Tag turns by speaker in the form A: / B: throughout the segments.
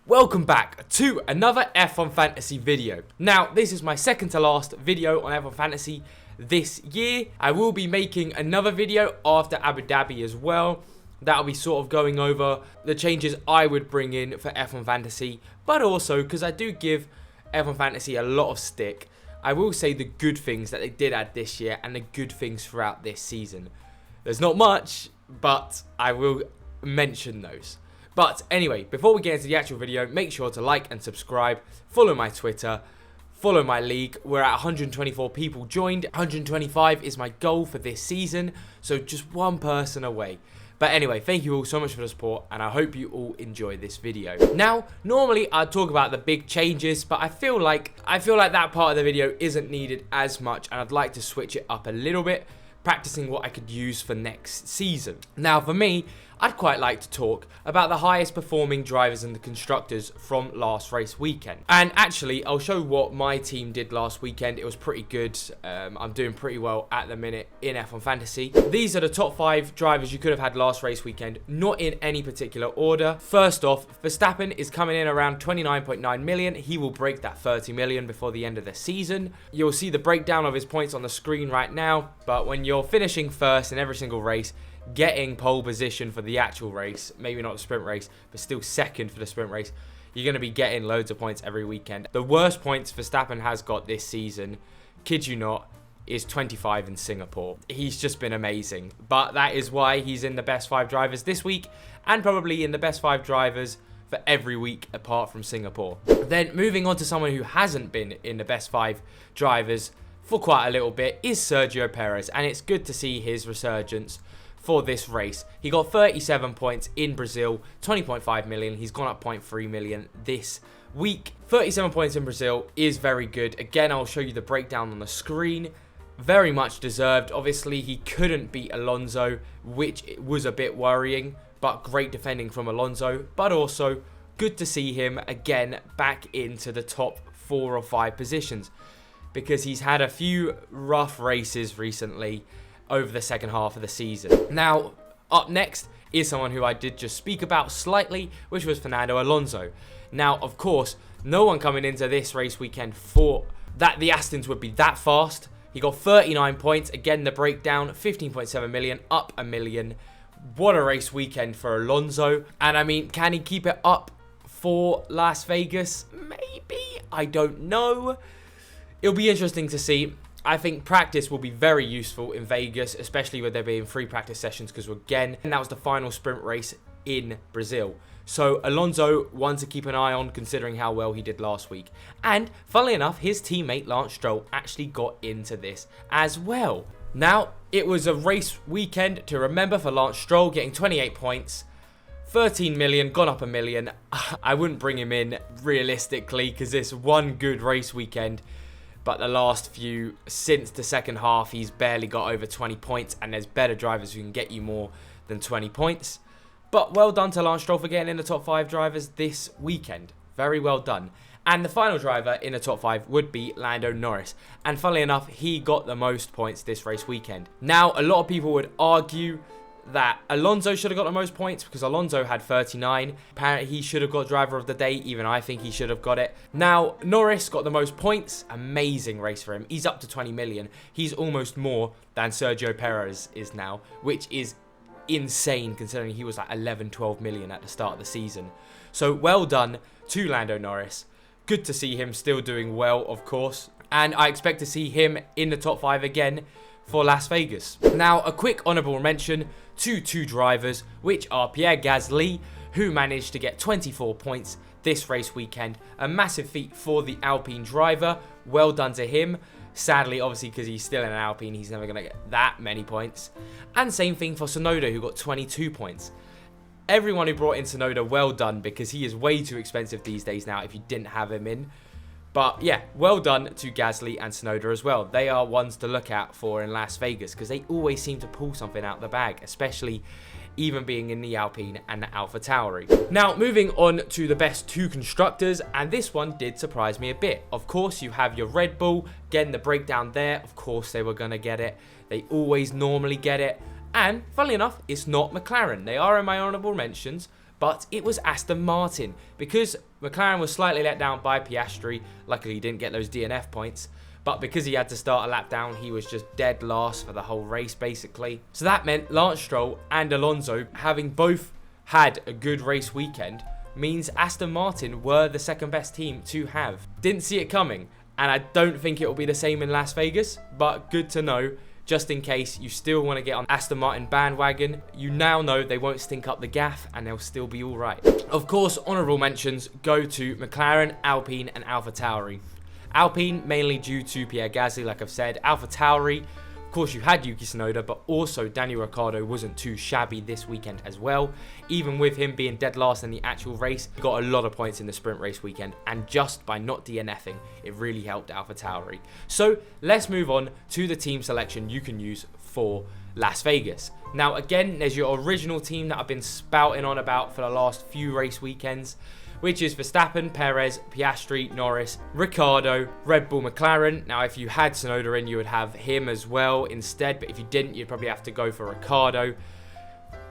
A: Welcome back to another F1 Fantasy video. Now, this is my second to last video on F1 Fantasy this year. I will be making another video after Abu Dhabi as well. That'll be sort of going over the changes I would bring in for F1 Fantasy, but also because I do give F1 Fantasy a lot of stick, I will say the good things that they did add this year and the good things throughout this season. There's not much, but I will mention those. But anyway, before we get into the actual video, make sure to like and subscribe, follow my Twitter, follow my league. We're at 124 people joined. 125 is my goal for this season, so just one person away. But anyway, thank you all so much for the support, and I hope you all enjoy this video. Now, normally I'd talk about the big changes, but I feel like that part of the video isn't needed as much, and I'd like to switch it up a little bit, practicing what I could use for next season. Now, for me, I'd quite like to talk about the highest performing drivers in the constructors from last race weekend. And actually, I'll show what my team did last weekend. It was pretty good. I'm doing pretty well at the minute in F1 Fantasy. These are the top 5 drivers you could have had last race weekend, not in any particular order. First off, Verstappen is coming in around 29.9 million. He will break that 30 million before the end of the season. You'll see the breakdown of his points on the screen right now, but when you're finishing first in every single race, getting pole position for the actual race, maybe not the sprint race, but still second for the sprint race, you're going to be getting loads of points every weekend. The worst points Verstappen has got this season, kid you not, is 25 in Singapore. He's just been amazing, but that is why he's in the best 5 drivers this week, and probably in the best 5 drivers for every week apart from Singapore. Then moving on to someone who hasn't been in the best 5 drivers for quite a little bit is Sergio Perez, and it's good to see his resurgence for this race. He got 37 points in Brazil, 20.5 million. He's gone up 0.3 million this week. 37 points in Brazil is very good. Again, I'll show you the breakdown on the screen. Very much deserved. Obviously, he couldn't beat Alonso, which was a bit worrying, but great defending from Alonso. But also, good to see him again back into the top 4 or 5 positions, because he's had a few rough races recently over the second half of the season. Now, up next is someone who I did just speak about slightly, which was Fernando Alonso. Now, of course, no one coming into this race weekend thought that the Astons would be that fast. He got 39 points. Again, the breakdown, 15.7 million, up a million. What a race weekend for Alonso. And I mean, can he keep it up for Las Vegas? Maybe. I don't know. It'll be interesting to see. I think practice will be very useful in Vegas, especially with there being free practice sessions, because again, that was the final sprint race in Brazil. So Alonso, one to keep an eye on, considering how well he did last week. And funnily enough, his teammate Lance Stroll actually got into this as well. Now, it was a race weekend to remember for Lance Stroll, getting 28 points, 13 million, gone up a million. I wouldn't bring him in realistically, because this one good race weekend, but the last few, since the second half, he's barely got over 20 points, and there's better drivers who can get you more than 20 points. But well done to Lance Stroll for getting in the top 5 drivers this weekend. Very well done. And the final driver in the top 5 would be Lando Norris. And funnily enough, he got the most points this race weekend. Now, a lot of people would argue that Alonso should have got the most points, because Alonso had 39. Apparently he should have got driver of the day. Even I think he should have got it. Now, Norris got the most points. Amazing race for him. He's up to 20 million. He's almost more than Sergio Perez is now, which is insane considering he was like 11, 12 million at the start of the season. So well done to Lando Norris. Good to see him still doing well, of course. And I expect to see him in the top 5 again for Las Vegas. Now, a quick honourable mention to 2 drivers, which are Pierre Gasly, who managed to get 24 points this race weekend. A massive feat for the Alpine driver. Well done to him. Sadly, obviously, because he's still in an Alpine, he's never going to get that many points. And same thing for Tsunoda, who got 22 points. Everyone who brought in Tsunoda, well done, because he is way too expensive these days now if you didn't have him in. But yeah, well done to Gasly and Tsunoda as well. They are ones to look out for in Las Vegas, because they always seem to pull something out of the bag, especially even being in the Alpine and the AlphaTauri. Now, moving on to the best 2 constructors, and this one did surprise me a bit. Of course, you have your Red Bull, getting the breakdown there. Of course, they were going to get it. They always normally get it. And, funnily enough, it's not McLaren. They are in my honourable mentions, but it was Aston Martin, because McLaren was slightly let down by Piastri. Luckily he didn't get those DNF points, but because he had to start a lap down, he was just dead last for the whole race basically. So that meant Lance Stroll and Alonso, having both had a good race weekend, means Aston Martin were the second best team to have. Didn't see it coming, and I don't think it will be the same in Las Vegas, but good to know. Just in case you still want to get on Aston Martin bandwagon, you now know they won't stink up the gaff and they'll still be alright. Of course, honourable mentions go to McLaren, Alpine and AlphaTauri. Alpine mainly due to Pierre Gasly, like I've said. AlphaTauri, of course you had Yuki Tsunoda, but also Daniel Ricciardo wasn't too shabby this weekend as well. Even with him being dead last in the actual race, he got a lot of points in the sprint race weekend, and just by not DNFing, it really helped AlphaTauri. So let's move on to the team selection you can use for Las Vegas. Now again, there's your original team that I've been spouting on about for the last few race weekends, which is Verstappen, Perez, Piastri, Norris, Ricciardo, Red Bull, McLaren. Now, if you had Tsunoda in, you would have him as well instead, but if you didn't, you'd probably have to go for Ricciardo.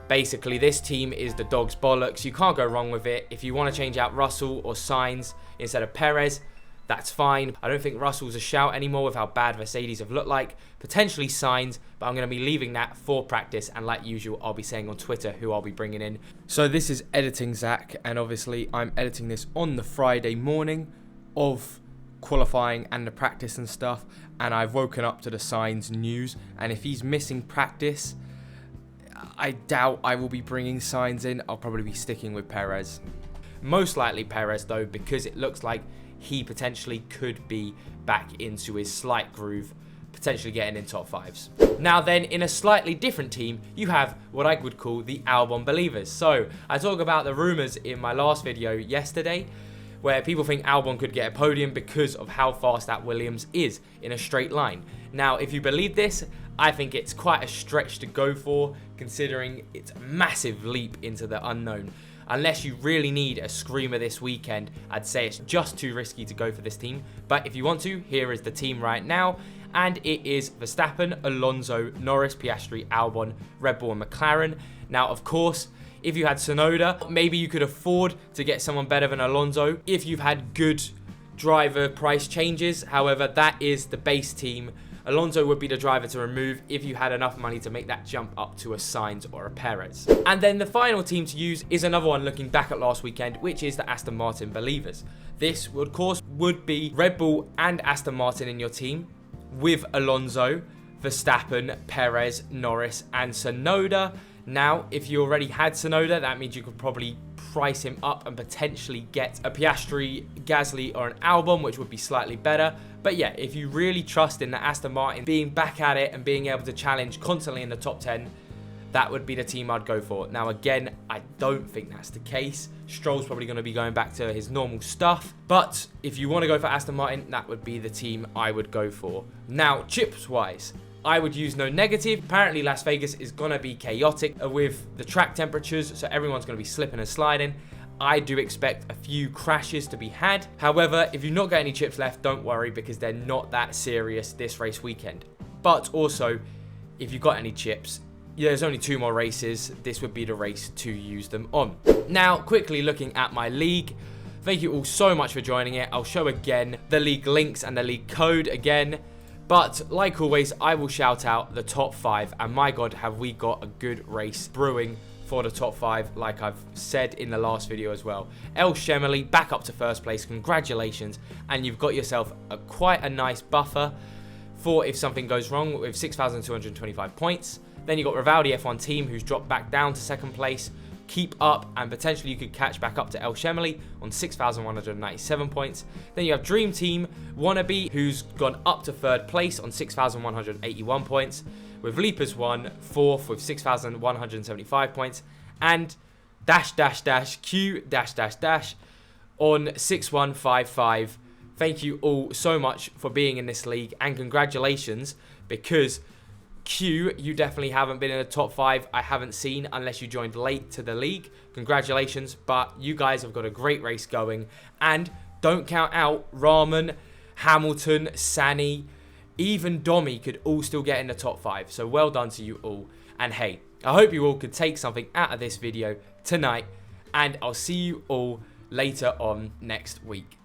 A: Basically, this team is the dog's bollocks. You can't go wrong with it. If you want to change out Russell or Sainz instead of Perez, that's fine. I don't think Russell's a shout anymore with how bad Mercedes have looked like. Potentially Sainz, but I'm going to be leaving that for practice, and like usual, I'll be saying on Twitter who I'll be bringing in. So this is editing Zach, and obviously I'm editing this on the Friday morning of qualifying and the practice and stuff, and I've woken up to the Sainz news, and if he's missing practice, I doubt I will be bringing Sainz in. I'll probably be sticking with Perez. Most likely Perez though, because it looks like he potentially could be back into his slight groove, potentially getting in top fives. Now then, in a slightly different team, you have what I would call the Albon believers. So I talk about the rumours in my last video yesterday, where people think Albon could get a podium because of how fast that Williams is in a straight line. Now, if you believe this, I think it's quite a stretch to go for, considering it's a massive leap into the unknown. Unless you really need a screamer this weekend, I'd say it's just too risky to go for this team. But if you want to, here is the team right now. And it is Verstappen, Alonso, Norris, Piastri, Albon, Red Bull and McLaren. Now, of course, if you had Tsunoda, maybe you could afford to get someone better than Alonso if you've had good driver price changes. However, that is the base team. Alonso would be the driver to remove if you had enough money to make that jump up to a Sainz or a Perez. And then the final team to use is another one looking back at last weekend, which is the Aston Martin believers. This, of course, would be Red Bull and Aston Martin in your team, with Alonso, Verstappen, Perez, Norris and Tsunoda. Now, if you already had Tsunoda, that means you could probably price him up and potentially get a Piastri, Gasly or an Albon, which would be slightly better. But yeah, if you really trust in the Aston Martin being back at it and being able to challenge constantly in the top 10, that would be the team I'd go for. Now again, I don't think that's the case. Stroll's probably going to be going back to his normal stuff. But if you want to go for Aston Martin, that would be the team I would go for. Now, chips-wise, I would use no negative. Apparently, Las Vegas is going to be chaotic with the track temperatures, so everyone's going to be slipping and sliding. I do expect a few crashes to be had. However, if you've not got any chips left, don't worry, because they're not that serious this race weekend. But also, if you've got any chips, there's only 2 more races. This would be the race to use them on. Now, quickly looking at my league. Thank you all so much for joining it. I'll show again the league links and the league code again. But like always, I will shout out the top 5. And my God, have we got a good race brewing for the top 5, like I've said in the last video as well. El Shemely back up to first place. Congratulations. And you've got yourself quite a nice buffer for if something goes wrong, with 6,225 points. Then you've got Rivaldi F1 team, who's dropped back down to second place. Keep up, and potentially you could catch back up to El Shemely on 6,197 points. Then you have Dream Team Wannabe, who's gone up to third place on 6,181 points, with Leapers 1 fourth with 6,175 points, and Q on 6,155. Thank you all so much for being in this league, and congratulations, because Q, you definitely haven't been in the top 5. I haven't seen, unless you joined late to the league. Congratulations, but you guys have got a great race going. And don't count out Rahman, Hamilton, Sani, even Domi could all still get in the top 5. So well done to you all. And hey, I hope you all could take something out of this video tonight and I'll see you all later on next week.